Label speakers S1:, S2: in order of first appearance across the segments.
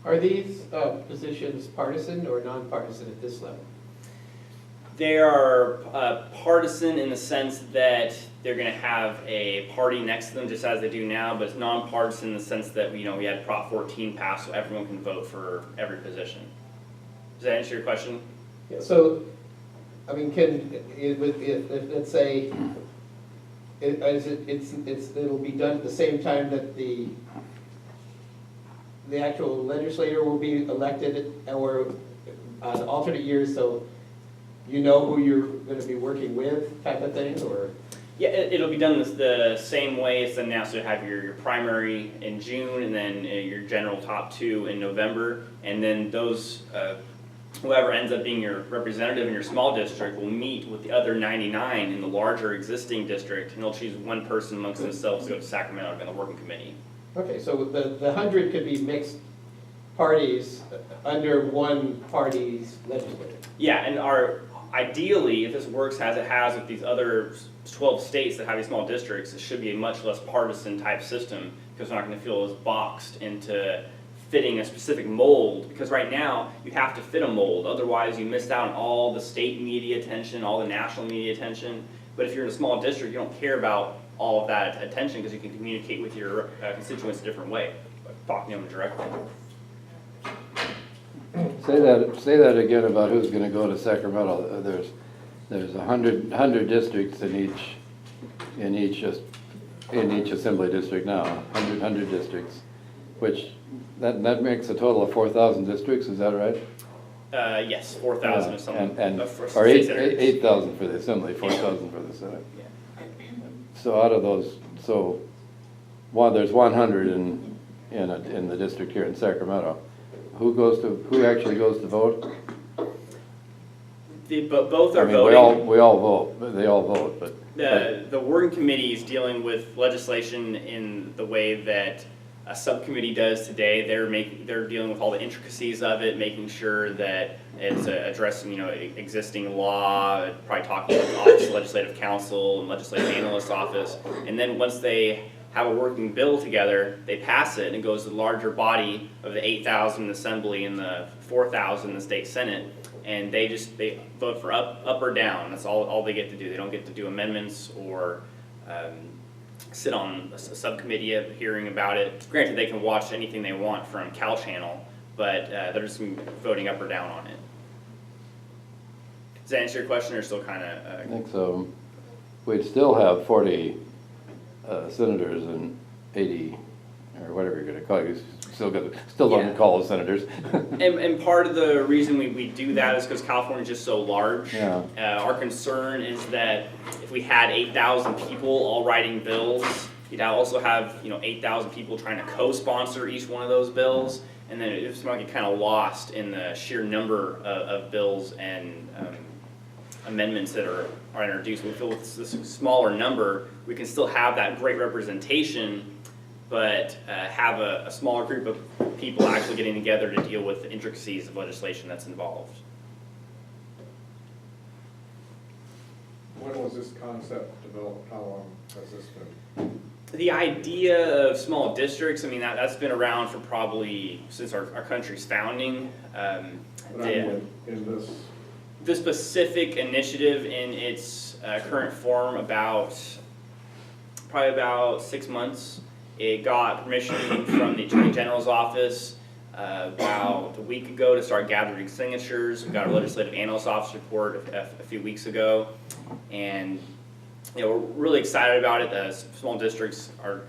S1: Are these positions partisan or nonpartisan at this level?
S2: They are partisan in the sense that they're going to have a party next to them, just as they do now, but it's nonpartisan in the sense that we had Prop 14 passed, so everyone can vote for every position. Does that answer your question?
S1: Yeah, so, I mean, if let's say, it'll be done at the same time that the actual legislator will be elected, or on alternate years, so you know who you're going to be working with, type of thing, or?
S2: Yeah, it'll be done the same way as now. So you have your primary in June, and then your general top two in November, and then those whoever ends up being your representative in your small district will meet with the other 99 in the larger existing district, and they'll choose one person amongst themselves to go to Sacramento and the working committee.
S1: Okay, so the 100 could be mixed parties under one party's legislature.
S2: Yeah, and ideally, if this works as it has with these other 12 states that have these small districts, it should be a much less partisan type system, because we're not going to feel as boxed into fitting a specific mold, because right now you have to fit a mold, otherwise you missed out on all the state media attention, all the national media attention. But if you're in a small district, you don't care about all of that attention, because you can communicate with your constituents a different way, by talking to them directly.
S3: Say that again about who's going to go to Sacramento. There's 100 districts in each assembly district now. 100 districts, which that makes a total of 4,000 districts. Is that right?
S2: Yes, 4,000 or something.
S3: Or 8,000 for the assembly, 4,000 for the Senate.
S2: Yeah.
S3: So out of those, there's 100 in the district here in Sacramento. Who actually goes to vote?
S2: Both are voting.
S3: We all vote. They all vote, but
S2: the working committee is dealing with legislation in the way that a subcommittee does today. They're dealing with all the intricacies of it, making sure that it's addressing existing law, probably talking with the Office of Legislative Counsel and Legislative Analyst's Office, and then once they have a working bill together, they pass it and it goes to the larger body of the 8,000 in the Assembly and the 4,000 in the State Senate, and they vote for up or down. That's all they get to do. They don't get to do amendments or sit on a subcommittee hearing about it. Granted, they can watch anything they want from Cal Channel, but they're just voting up or down on it. Does that answer your question, or still kind of?
S3: I think so. We'd still have 40 senators and 80, or whatever you're going to call it. Still don't call them senators.
S2: and part of the reason we do that is because California is just so large.
S3: Yeah.
S2: Our concern is that if we had 8,000 people all writing bills, you'd also have 8,000 people trying to co-sponsor each one of those bills, and then it might get kind of lost in the sheer number of bills and amendments that are introduced. We feel with this smaller number, we can still have that great representation, but have a smaller group of people actually getting together to deal with the intricacies of legislation that's involved.
S4: When was this concept developed? How long has this been?
S2: The idea of small districts, that's been around for probably since our country's founding.
S4: In
S2: the specific initiative in its current form, probably about 6 months. It got permission from the Attorney General's office about a week ago to start gathering signatures. We got our Legislative Analyst's Office report a few weeks ago, and we're really excited about it. Small districts are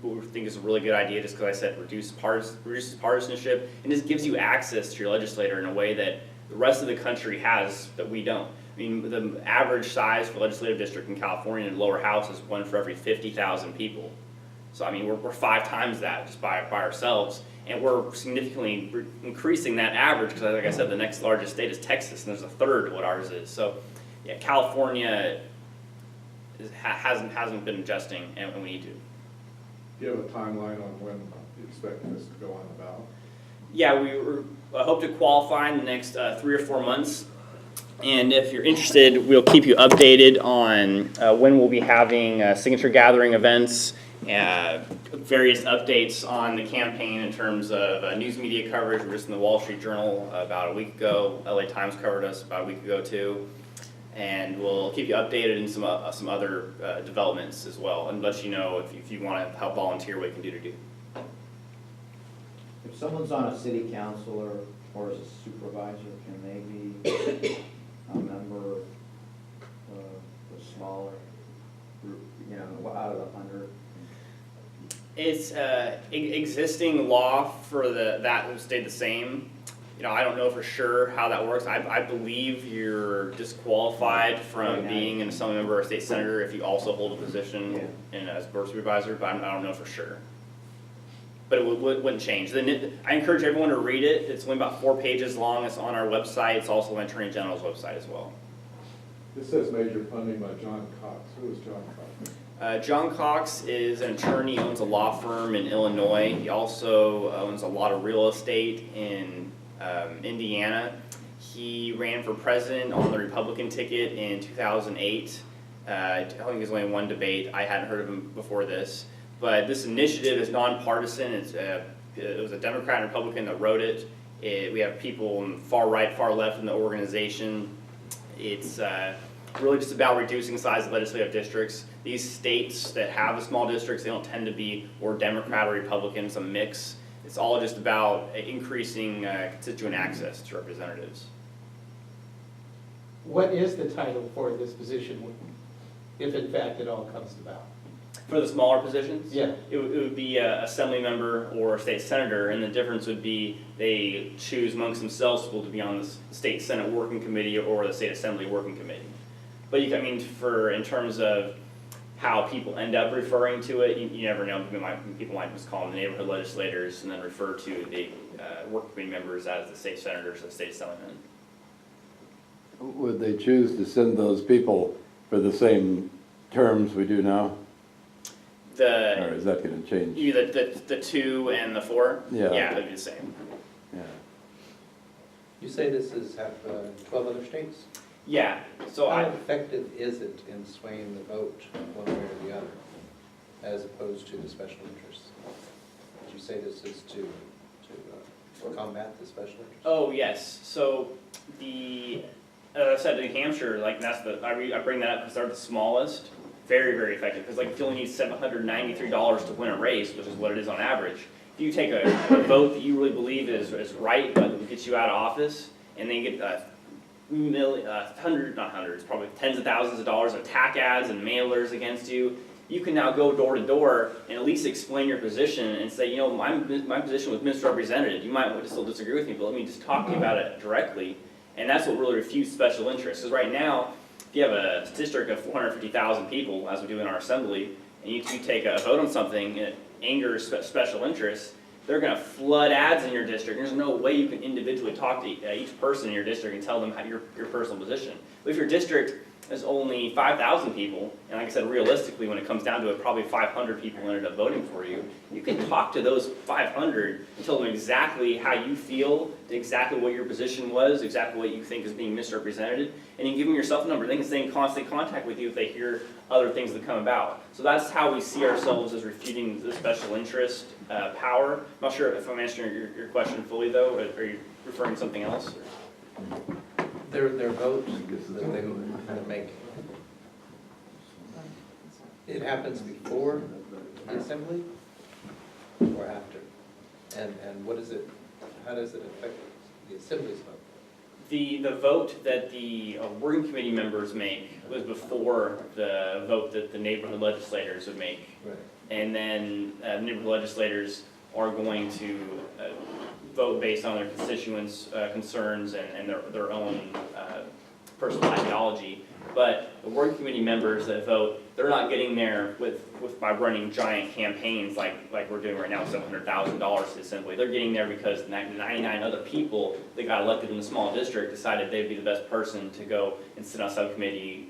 S2: what we think is a really good idea, just because I said reduces partisanship, and just gives you access to your legislator in a way that the rest of the country has that we don't. The average size for legislative district in California in the lower house is 1 for every 50,000 people. So we're 5 times that just by ourselves, and we're significantly increasing that average, because like I said, the next largest state is Texas, and there's a third of what ours is. So yeah, California hasn't been adjusting, and we need to.
S4: Do you have a timeline on when you expect this to go on the ballot?
S2: Yeah, we hope to qualify in the next 3 or 4 months. And if you're interested, we'll keep you updated on when we'll be having signature gathering events various updates on the campaign in terms of news media coverage. We're just in the Wall Street Journal about a week ago. LA Times covered us about a week ago too. And we'll keep you updated in some other developments as well, and let you know if you want to help volunteer, what you can do to do.
S5: If someone's on a city council or as a supervisor, can they be a member of a smaller group, out of the 100?
S2: It's existing law for that stayed the same. I don't know for sure how that works. I believe you're disqualified from being an assembly member or state senator if you also hold a position as board supervisor, but I don't know for sure. But it wouldn't change. I encourage everyone to read it. It's only about 4 pages long. It's on our website. It's also on the Attorney General's website as well.
S4: This says major funding by John Cox. Who is John Cox?
S2: John Cox is an attorney, owns a law firm in Illinois. He also owns a lot of real estate in Indiana. He ran for president on the Republican ticket in 2008. I think there's only one debate. I hadn't heard of him before this. But this initiative is nonpartisan. It was a Democrat and Republican that wrote it. We have people on far right, far left in the organization. It's really just about reducing the size of legislative districts. These states that have the small districts, they don't tend to be or Democrat or Republican. It's a mix. It's all just about increasing constituent access to representatives.
S1: What is the title for this position, if in fact it all comes about?
S2: For the smaller positions?
S1: Yeah.
S2: It would be an assembly member or a state senator, and the difference would be they choose amongst themselves people to be on the state senate working committee or the state assembly working committee. But in terms of how people end up referring to it, you never know. People might just call them the neighborhood legislators and then refer to the work committee members as the state senators or the state assemblymen.
S3: Would they choose to send those people for the same terms we do now? Or is that going to change?
S2: The 2 and the 4?
S3: Yeah.
S2: Yeah, it'd be the same.
S3: Yeah.
S6: You say this is 12 other states?
S2: Yeah, so
S6: How effective is it in swaying the vote one way or the other, as opposed to the special interests? Did you say this is to combat the special interests?
S2: Oh, yes. So as I said, New Hampshire, I bring that up because they're the smallest. Very, very effective. Because if you only need $793 to win a race, which is what it is on average, if you take a vote that you really believe is right, but will get you out of office, and then get probably tens of thousands of dollars of attack ads and mailers against you, you can now go door to door and at least explain your position and say, my position was misrepresented. You might still disagree with me, but let me just talk to you about it directly. And that's what really refutes special interests. Because right now, if you have a district of 450,000 people, as we do in our assembly, and you take a vote on something and it angers special interests, they're going to flood ads in your district. There's no way you can individually talk to each person in your district and tell them your personal position. But if your district is only 5,000 people, and like I said, realistically, when it comes down to it, probably 500 people ended up voting for you, you can talk to those 500 and tell them exactly how you feel, exactly what your position was, exactly what you think is being misrepresented, and you give them your cell number. They can stay in constant contact with you if they hear other things that come about. So that's how we see ourselves as refuting the special interest power. I'm not sure if I'm answering your question fully, though. Are you referring to something else?
S6: Their vote that they would make, it happens before the assembly or after? And what is it, how does it affect the assembly's vote?
S2: The vote that the working committee members make was before the vote that the neighborhood legislators would make.
S6: Right.
S2: And then neighborhood legislators are going to vote based on their constituents' concerns and their own personal ideology. But the working committee members that vote, they're not getting there by running giant campaigns like we're doing right now, $700,000 to assembly. They're getting there because 99 other people that got elected in the small district decided they'd be the best person to go and sit on a subcommittee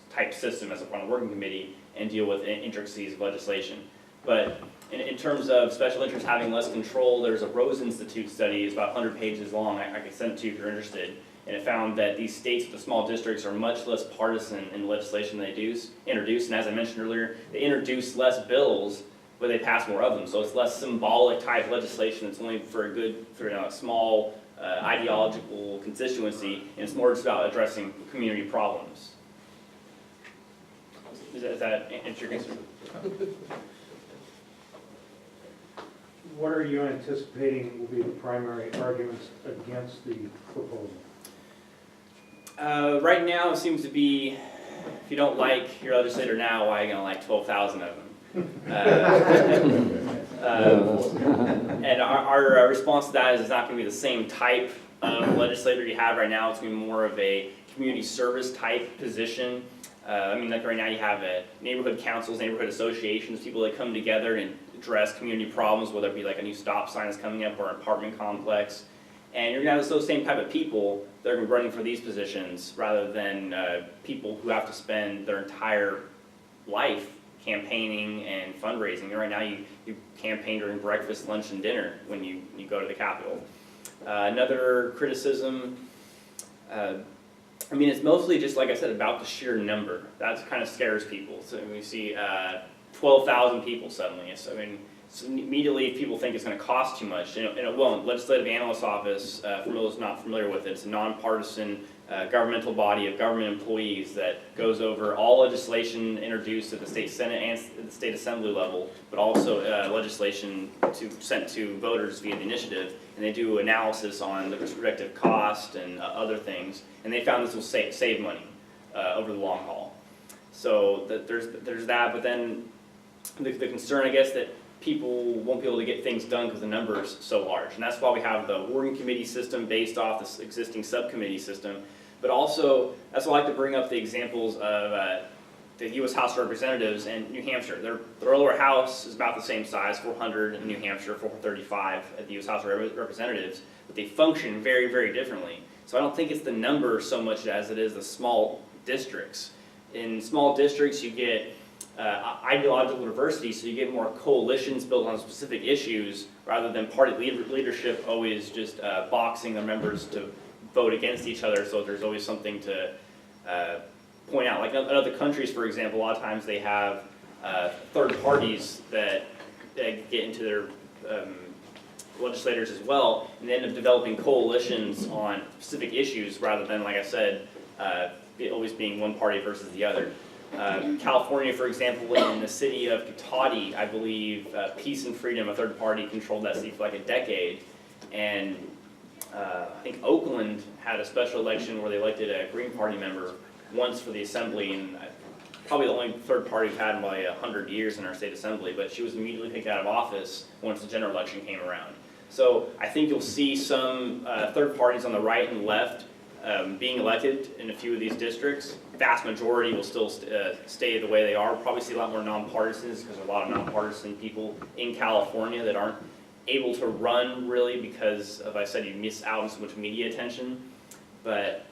S2: type system as on a working committee and deal with intricacies of legislation. But in terms of special interests having less control, there's a Rose Institute study. It's about 100 pages long. I can send it to you if you're interested. And it found that these states with the small districts are much less partisan in the legislation they introduce. And as I mentioned earlier, they introduce less bills but they pass more of them. So it's less symbolic type legislation. It's only for a good, for a small ideological constituency, and it's more just about addressing community problems. Does that answer your concern?
S7: What are you anticipating will be the primary arguments against the proposal?
S2: Right now, it seems to be, if you don't like your legislator now, why are you going to like 12,000 of them? And our response to that is it's not going to be the same type of legislator you have right now. It's going to be more of a community service type position. I mean, like right now you have neighborhood councils, neighborhood associations, people that come together and address community problems, whether it be like a new stop sign that's coming up or an apartment complex. And you're going to have those same type of people that are going to be running for these positions rather than people who have to spend their entire life campaigning and fundraising. And right now you campaign during breakfast, lunch, and dinner when you go to the Capitol. Another criticism, I mean, it's mostly just, like I said, about the sheer number. That kind of scares people. So we see 12,000 people suddenly. So, I mean, so immediately people think it's going to cost too much, and it won't. Legislative Analyst's Office, for those not familiar with it, it's a nonpartisan governmental body of government employees that goes over all legislation introduced at the state Senate and at the state Assembly level, but also legislation sent to voters via the initiative, and they do analysis on the respective cost and other things, and they found this will save money over the long haul. So there's that, but then the concern, I guess, that people won't be able to get things done because the number is so large. And that's why we have the working committee system based off this existing subcommittee system. But also, that's why I like to bring up the examples of the U.S. House of Representatives and New Hampshire. Their lower house is about the same size, 400 in New Hampshire, 435 at the U.S. House of Representatives, but they function very, very differently. So I don't think it's the number so much as it is the small districts. In small districts, you get ideological diversity, so you get more coalitions built on specific issues rather than party leadership always just boxing their members to vote against each other, so there's always something to point out. Like in other countries, for example, a lot of times they have third parties that get into their legislators as well, and they end up developing coalitions on specific issues rather than, like I said, always being one party versus the other. California, for example, in the city of Cotati, I believe Peace and Freedom, a third party, controlled that city for like a decade. And I think Oakland had a special election where they elected a Green Party member once for the assembly, and probably the only third party we've had in probably 100 years in our state assembly, but she was immediately kicked out of office once the general election came around. So I think you'll see some third parties on the right and left being elected in a few of these districts. Vast majority will still stay the way they are. We'll probably see a lot more nonpartisans because there are a lot of nonpartisan people in California that aren't able to run really because, as I said, you miss out on so much media attention. But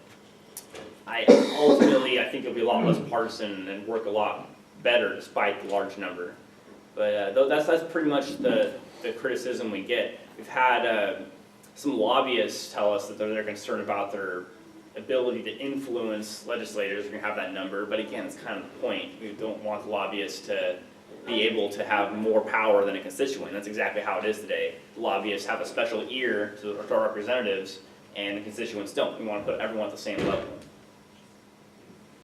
S2: ultimately, I think it'll be a lot less partisan and work a lot better despite the large number. But that's pretty much the criticism we get. We've had some lobbyists tell us that they're concerned about their ability to influence legislators. We're going to have that number, but again, it's kind of the point. We don't want the lobbyists to be able to have more power than a constituent. That's exactly how it is today. The lobbyists have a special ear to our representatives, and the constituents don't. We want to put everyone at the same level.